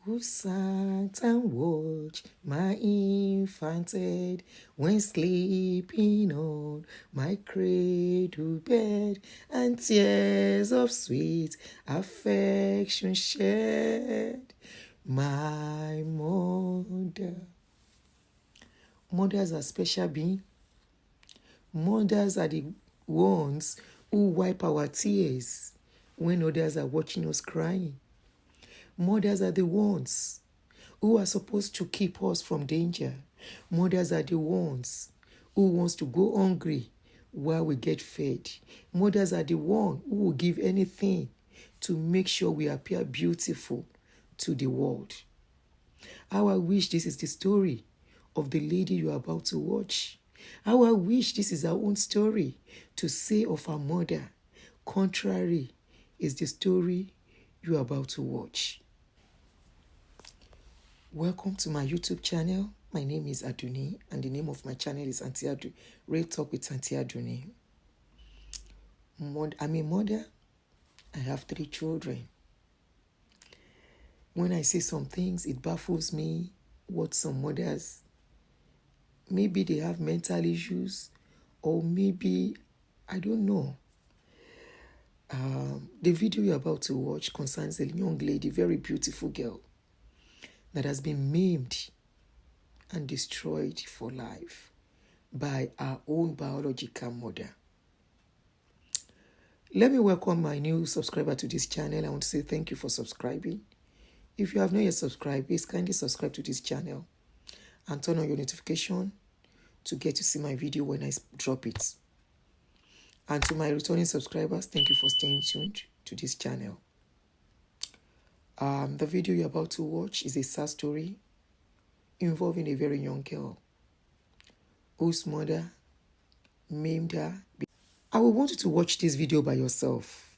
Who sat and watched my infant head when sleeping on my cradle bed, and tears of sweet affection shed? My mother. Mothers are special beings. Mothers are the ones who wipe our tears when others are watching us crying. Mothers are the ones who are supposed to keep us from danger. Mothers are the ones who wants to go hungry while we get fed. Mothers are the one who will give anything to make sure we appear beautiful to the world. How I wish this is the story of the lady you are about to watch. How I wish this is our own story to say of our mother. Contrary is the story you are about to watch. Welcome to my YouTube channel. My name is Aduni, and the name of my channel is Auntie Adu. Real Talk with Auntie Aduni. I'm a mother. I have 3 children. When I say some things, it baffles me what some mothers, maybe they have mental issues, or maybe, I don't know. The video you're about to watch concerns a young lady, very beautiful girl, that has been maimed and destroyed for life by our own biological mother. Let me welcome my new subscriber to this channel. I want to say thank you for subscribing. If you have not yet subscribed, please kindly subscribe to this channel and turn on your notification to get to see my video when I drop it. And to my returning subscribers, thank you for staying tuned to this channel. The video you're about to watch is a sad story involving a very young girl whose mother maimed her. I will want you to watch this video by yourself.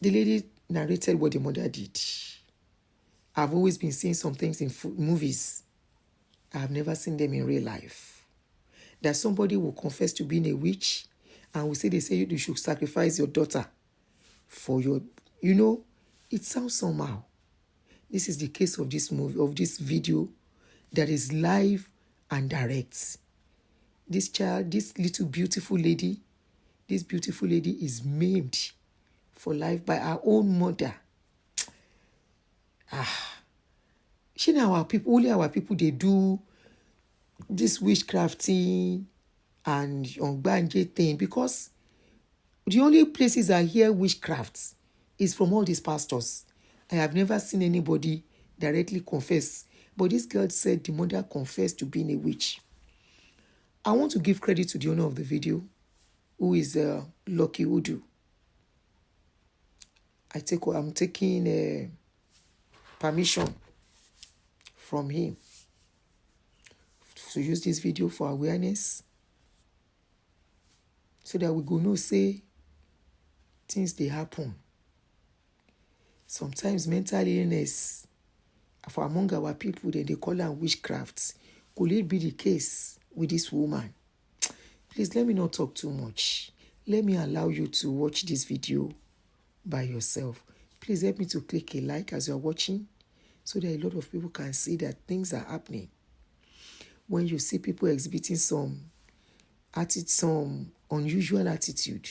The lady narrated what the mother did. I've always been seeing some things in movies. I have never seen them in real life. That somebody will confess to being a witch and will say, they say you should sacrifice your daughter for your, it sounds somehow. This is the case of this movie, of this video that is live and direct. This child, this little beautiful lady, is maimed for life by her own mother. Our people, only our people, they do this witchcrafting and ungbanje thing, because the only places I hear witchcraft is from all these pastors. I have never seen anybody directly confess, but this girl said the mother confessed to being a witch. I want to give credit to the owner of the video, who is Lucky Udu. I'm taking permission from him to use this video for awareness, so that we go know say things they happen. Sometimes mental illness for among our people, then they call them witchcraft. Could it be the case with this woman? Please let me not talk too much. Let me allow you to watch this video by yourself. Please help me to click a like as you're watching, so that a lot of people can see that things are happening. When you see people exhibiting some unusual attitude,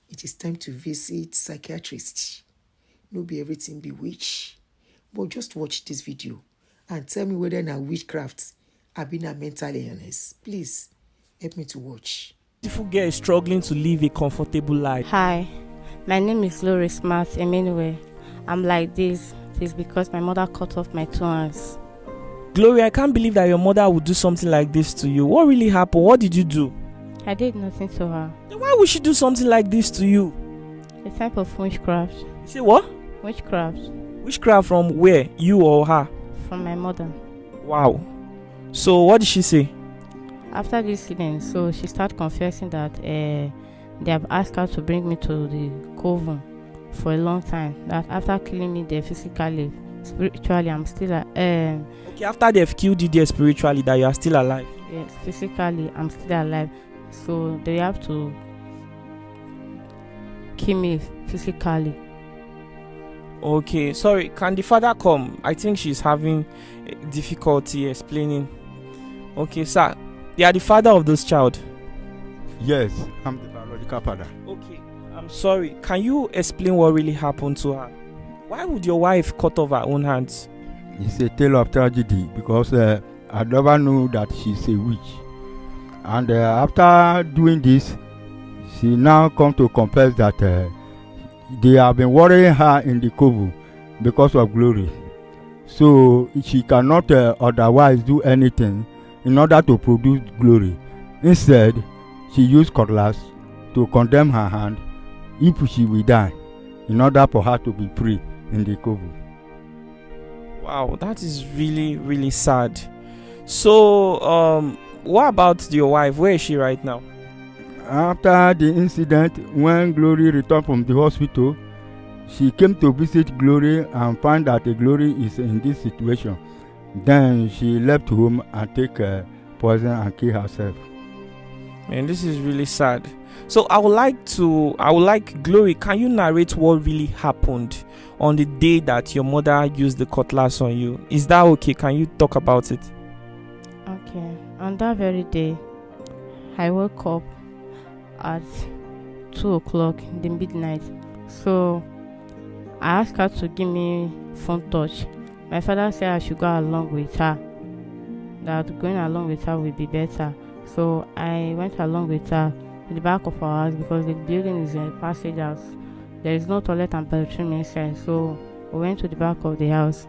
it is time to visit psychiatrists. No be everything be witch. But just watch this video and tell me whether na witchcraft or been a mental illness. Please help me to watch. Beautiful girl is struggling to live a comfortable life. Hi, my name is Gloria Smart Emmanuel. I'm like this. It's because my mother cut off my 2 hands. Gloria, I can't believe that your mother would do something like this to you. What really happened? What did you do? I did nothing to her. Then why would she do something like this to you? A type of witchcraft. You say what? Witchcraft. Witchcraft from where? You or her? From my mother. Wow. So what did she say? After this incident, so she started confessing that they have asked her to bring me to the coven for a long time. That after killing me there physically, spiritually, I'm still okay, after they've killed you there spiritually, that you are still alive? Yes, physically, I'm still alive. So they have to kill me physically. Okay, sorry, can the father come? I think she's having difficulty explaining. Okay, sir, you are the father of this child. Yes, I'm the biological father. Okay, I'm sorry. Can you explain what really happened to her? Why would your wife cut off her own hands? It's a tale of tragedy because I never knew that she's a witch. And after doing this, she now come to confess that they have been worrying her in the coven because of Glory. So she cannot otherwise do anything in order to produce Glory. Instead, she used cutlass to condemn her hand if she will die, in order for her to be free in the coven. Wow, that is really, really sad. So, what about your wife? Where is she right now? After the incident, when Glory returned from the hospital, she came to visit Glory and found that the Glory is in this situation. Then she left home and take poison and kill herself. Man, this is really sad. So I would like Glory, can you narrate what really happened on the day that your mother used the cutlass on you? Is that okay? Can you talk about it? Okay. On that very day, I woke up at 2 o'clock in the midnight. So I asked her to give me phone touch. My father said I should go along with her, that going along with her will be better. So I went along with her in the back of our house because the building is a passage house. There is no toilet and bathroom inside. So we went to the back of the house.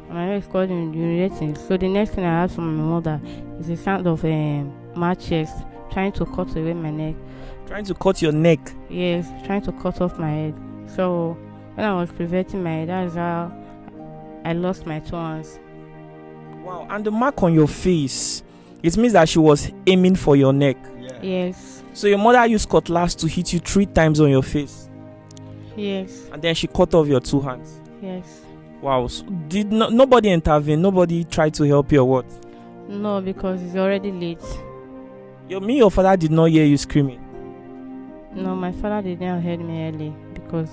My mother is called urinating. So the next thing I heard from my mother is the sound of matches trying to cut away my neck. Trying to cut your neck? Yes, trying to cut off my head. So when I was preventing my head, that's how I lost my 2 hands. Wow, and the mark on your face, it means that she was aiming for your neck. Yeah. Yes. So your mother used cutlass to hit you 3 times on your face. Yes. And then she cut off your 2 hands. Yes. Wow. So did nobody intervene? Nobody tried to help you or what? No, because it's already late. Your father did not hear you screaming? No, my father did not hear me early because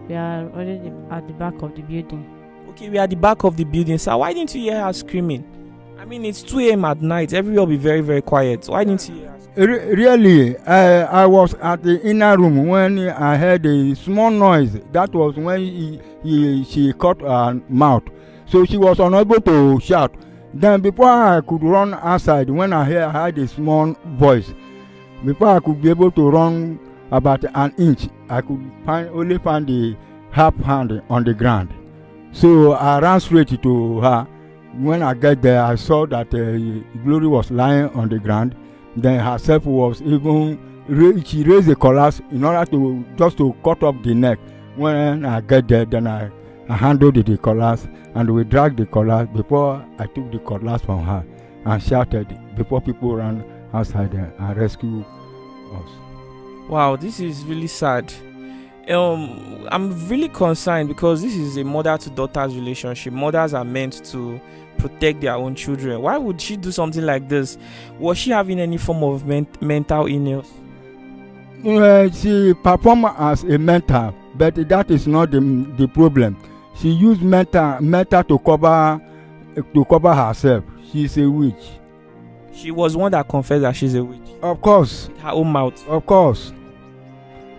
we are already at the back of the building. Okay, we are at the back of the building. So why didn't you hear her screaming? I mean, it's 2 a.m. at night. Everyone will be very, very quiet. Why didn't you hear her screaming? Really, I was at the inner room when I heard a small noise. That was when she cut her mouth. So she was unable to shout. Then before I could run outside, when I heard a small voice, before I could be able to run about an inch, I could only find the half hand on the ground. So I ran straight to her. When I get there, I saw that Glory was lying on the ground. Then herself was even, she raised the cutlass in order to just to cut off the neck. When I get there, then I handled the cutlass and we dragged the cutlass before I took the cutlass from her and shouted before people ran outside and rescued us. Wow, this is really sad. I'm really concerned because this is a mother to daughter's relationship. Mothers are meant to protect their own children. Why would she do something like this? Was she having any form of mental illness? She performed as a mentor, but that is not the problem. She used mentor to cover herself. She's a witch. She was one that confessed that she's a witch. Of course. With her own mouth. Of course.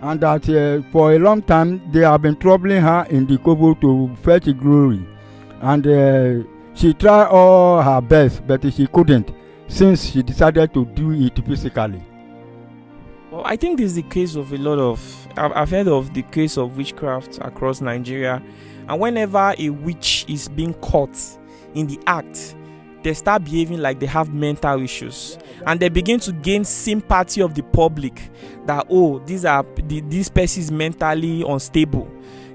And that for a long time they have been troubling her in the coven to fetch Glory. And she tried all her best, but she couldn't, since she decided to do it physically. Well, I think this is the case of a lot of... I've heard of the case of witchcraft across Nigeria. And whenever a witch is being caught in the act, they start behaving like they have mental issues. And they begin to gain sympathy of the public that, oh, this person is mentally unstable.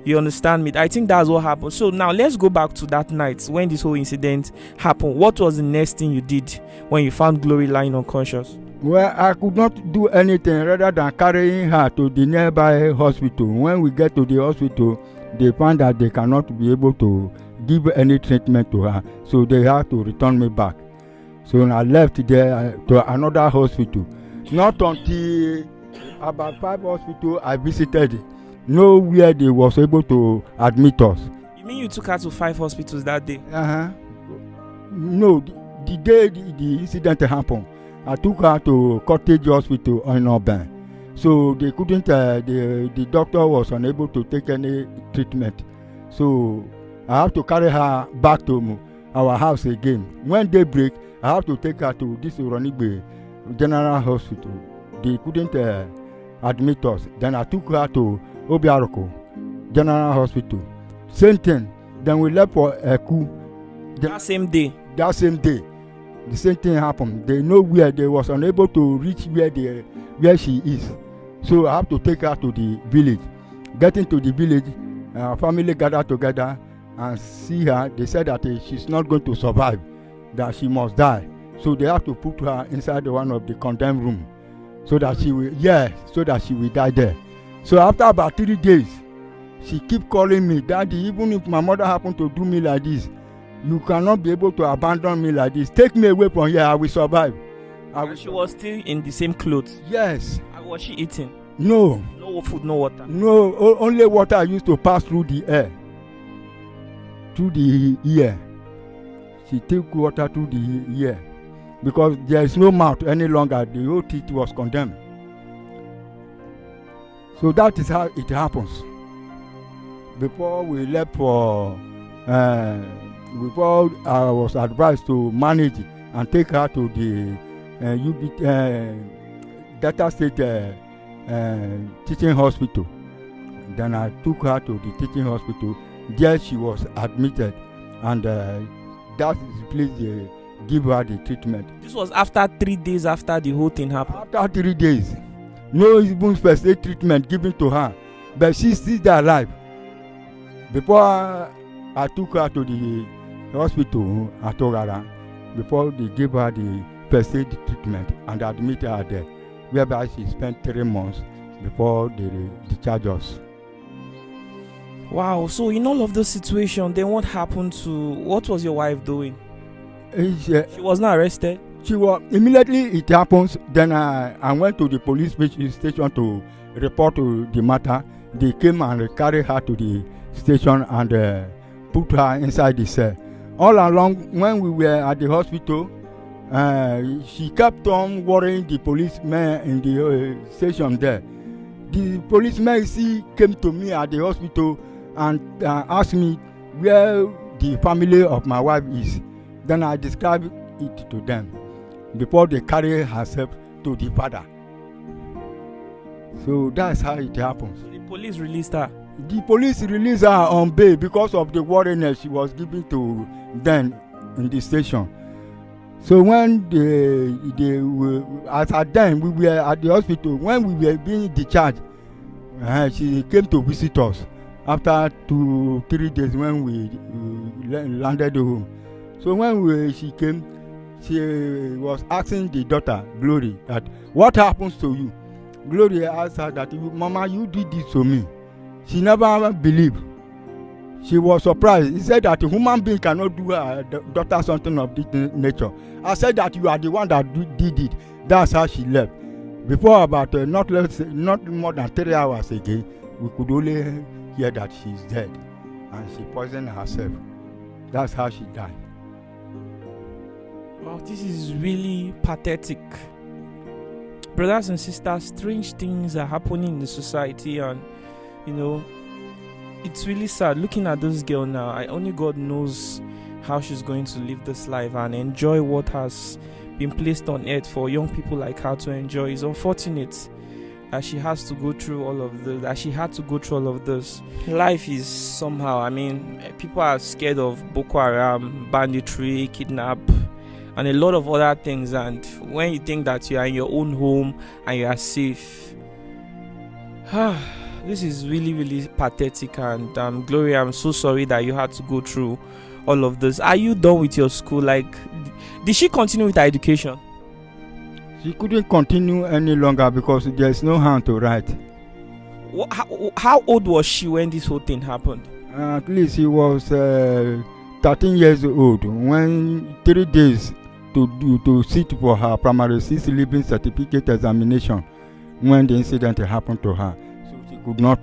You understand me? I think that's what happened. So now let's go back to that night when this whole incident happened. What was the next thing you did when you found Glory lying unconscious? Well, I could not do anything rather than carrying her to the nearby hospital. When we get to the hospital, they found that they cannot be able to give any treatment to her. So they have to return me back. So I left there to another hospital. Not until about 5 hospitals I visited nowhere they was able to admit us. You mean you took her to 5 hospitals that day? No, the day the incident happened, I took her to Cottage Hospital in Auburn. So they couldn't, the doctor was unable to take any treatment. So I have to carry her back to our house again. When they break, I have to take her to this Uronigbe General Hospital. They couldn't admit us. Then I took her to Obiaroko General Hospital. Same thing. Then we left for Eku. That same day? That same day. The same thing happened. They know where they was unable to reach where she is. So I have to take her to the village. Getting to the village, our family gathered together and see her. They said that she's not going to survive, that she must die. So they have to put her inside one of the condemned room, so that she will die there. So after about 3 days, she keep calling me, Daddy, even if my mother happened to do me like this, you cannot be able to abandon me like this. Take me away from here, I will survive. And she was still in the same clothes? Yes. And was she eating? No. No food, no water? No, only water used to pass through the air. Through the ear. She took water through the ear. Because there is no mouth any longer. The whole teeth was condemned. So that is how it happens. Before we left for... before I was advised to manage and take her to the Delta State teaching hospital. Then I took her to the teaching hospital. There she was admitted, and that is the place they give her the treatment. This was after 3 days after the whole thing happened? After 3 days. No even first aid treatment given to her, but she's still alive. Before I took her to the hospital at Ogara, before they gave her the first aid treatment and admitted her there, whereby she spent 3 months before they discharged us. Wow, so in all of those situations, then what happened what was your wife doing? She was not arrested? She was, immediately it happens, then I went to the police station to report to the matter. They came and carried her to the station and put her inside the cell. All along, when we were at the hospital, she kept on worrying the policemen in the station there. The policeman came to me at the hospital and asked me where the family of my wife is. Then I described it to them before they carry herself to the father. So that's how it happens. The police released her? The police released her on bail because of the worriness she was giving to them in the station. So when they were, as at then we were at the hospital, when we were being discharged, she came to visit us after 2-3 days when we landed home. So when she came, she was asking the daughter, Gloria, that what happens to you? Gloria asked her that, Mama, you did this to me. She never believed. She was surprised. He said that a human being cannot do her daughter something of this nature. I said that you are the one that did it. That's how she left. Before about not more than 3 hours again, we could only hear that she's dead. And she poisoned herself. That's how she died. Wow, this is really pathetic. Brothers and sisters, strange things are happening in the society, and it's really sad looking at this girl now. Only God knows how she's going to live this life and enjoy what has been placed on earth for young people like her to enjoy. It's unfortunate that she has to go through all of this, that she had to go through all of this. Life is somehow, people are scared of Boko Haram, banditry, kidnap, and a lot of other things, and when you think that you are in your own home and you are safe, this is really, really pathetic. And Gloria, I'm so sorry that you had to go through all of this. Are you done with your school? Did she continue with her education? She couldn't continue any longer because there's no hand to write. How old was she when this whole thing happened? At least she was 13 years old when 3 days to sit for her primary 6 certificate examination when the incident happened to her. So she could not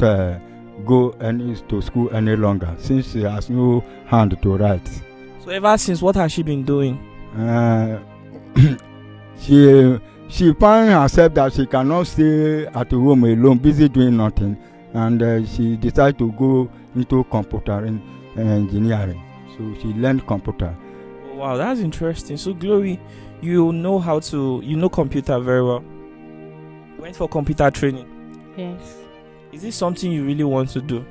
go to school any longer since she has no hand to write. So ever since, what has she been doing? Uh, she found herself that she cannot stay at home alone, busy doing nothing, and she decided to go into computer engineering. So she learned computer. Wow, that's interesting. So Glory, you know computer very well. Went for computer training. Yes. Is this something you really want to do?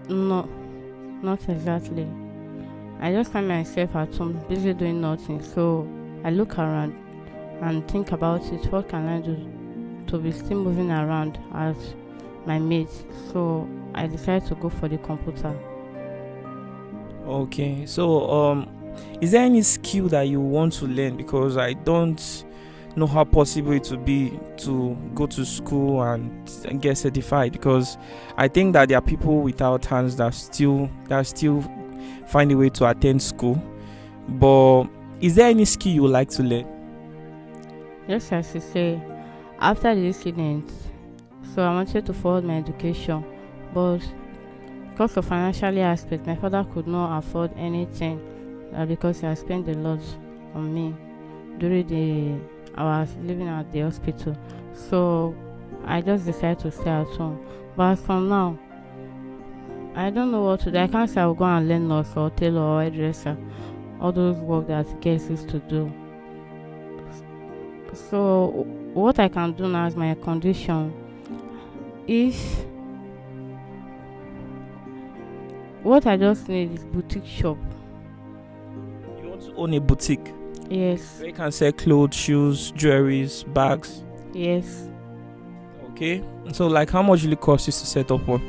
No, not exactly. I just find myself at home busy doing nothing, so I look around and think about it. What can I do to be still moving around as my mates? So I decided to go for the computer. Okay, so is there any skill that you want to learn? Because I don't know how possible it would be to go to school and get certified, because I think that there are people without hands that still find a way to attend school. But is there any skill you would like to learn? Just as you say, after the incident, so I wanted to follow my education, but because of financial aspect, my father could not afford anything because he had spent a lot on me during I was living at the hospital. So I just decided to stay at home. But from now, I don't know what to do. I can't say I'll go and learn nurse or tailor or hairdresser, all those work that girls used to do. So what I can do now is my condition. What I just need is boutique shop. You want to own a boutique? Yes. Where you can sell clothes, shoes, jewelries, bags. Yes. Okay. So like how much will it cost you to set up one?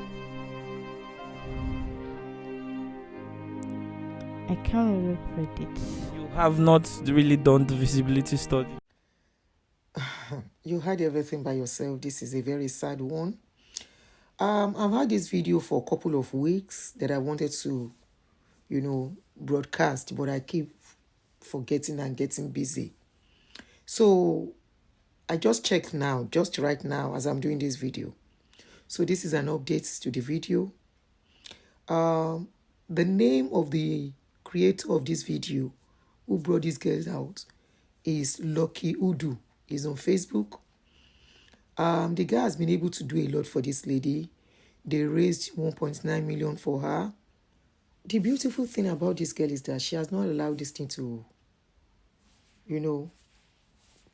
I can't really predict. You have not really done the feasibility study. You heard everything by yourself. This is a very sad one. I've had this video for a couple of weeks that I wanted to, broadcast, but I keep forgetting and getting busy. So I just checked now, just right now as I'm doing this video. So this is an update to the video. The name of the creator of this video who brought these girls out is Lucky Udu. He's on Facebook. The guy has been able to do a lot for this lady. They raised 1.9 million for her. The beautiful thing about this girl is that she has not allowed this thing to,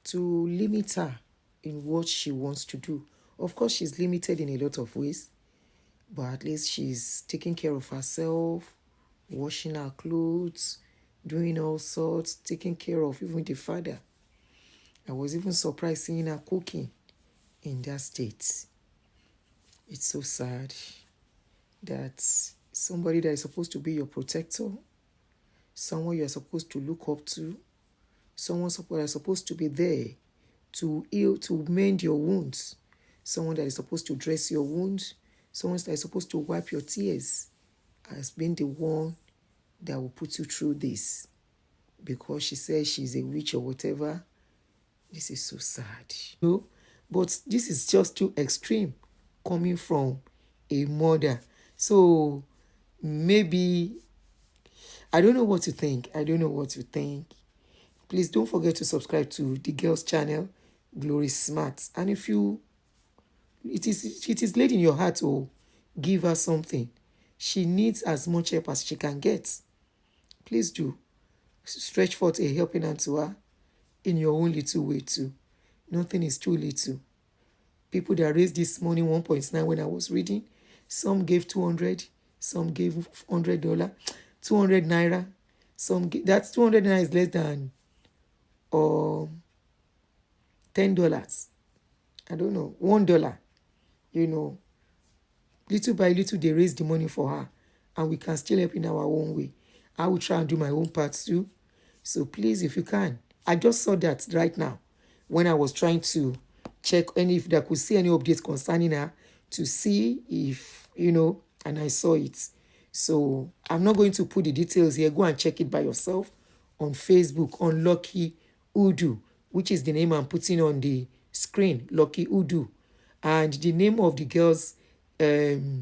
to limit her in what she wants to do. Of course, she's limited in a lot of ways, but at least she's taking care of herself, washing her clothes, doing all sorts, taking care of even the father. I was even surprised seeing her cooking in that state. It's so sad that somebody that is supposed to be your protector, someone you are supposed to look up to, someone that is supposed to be there to heal, to mend your wounds, someone that is supposed to dress your wounds, someone that is supposed to wipe your tears, has been the one that will put you through this because she says she's a witch or whatever. This is so sad. But this is just too extreme coming from a mother. So maybe, I don't know what to think. Please don't forget to subscribe to the girl's channel, Glory Smart. And if it is laid in your heart to give her something, she needs as much help as she can get. Please do stretch forth a helping hand to her in your own little way too. Nothing is too little. People that raised this money 1.9 when I was reading, some gave 200, some gave $100, 200 naira. That's 200 naira is less than $10. I don't know, $1. Little by little they raise the money for her, and we can still help in our own way. I will try and do my own part too. So please, if you can. I just saw that right now when I was trying to check if I could see any updates concerning her, to see if, and I saw it. So I'm not going to put the details here. Go and check it by yourself on Facebook, on Lucky Udu, which is the name I'm putting on the screen Lucky Udu, and the name of the girl's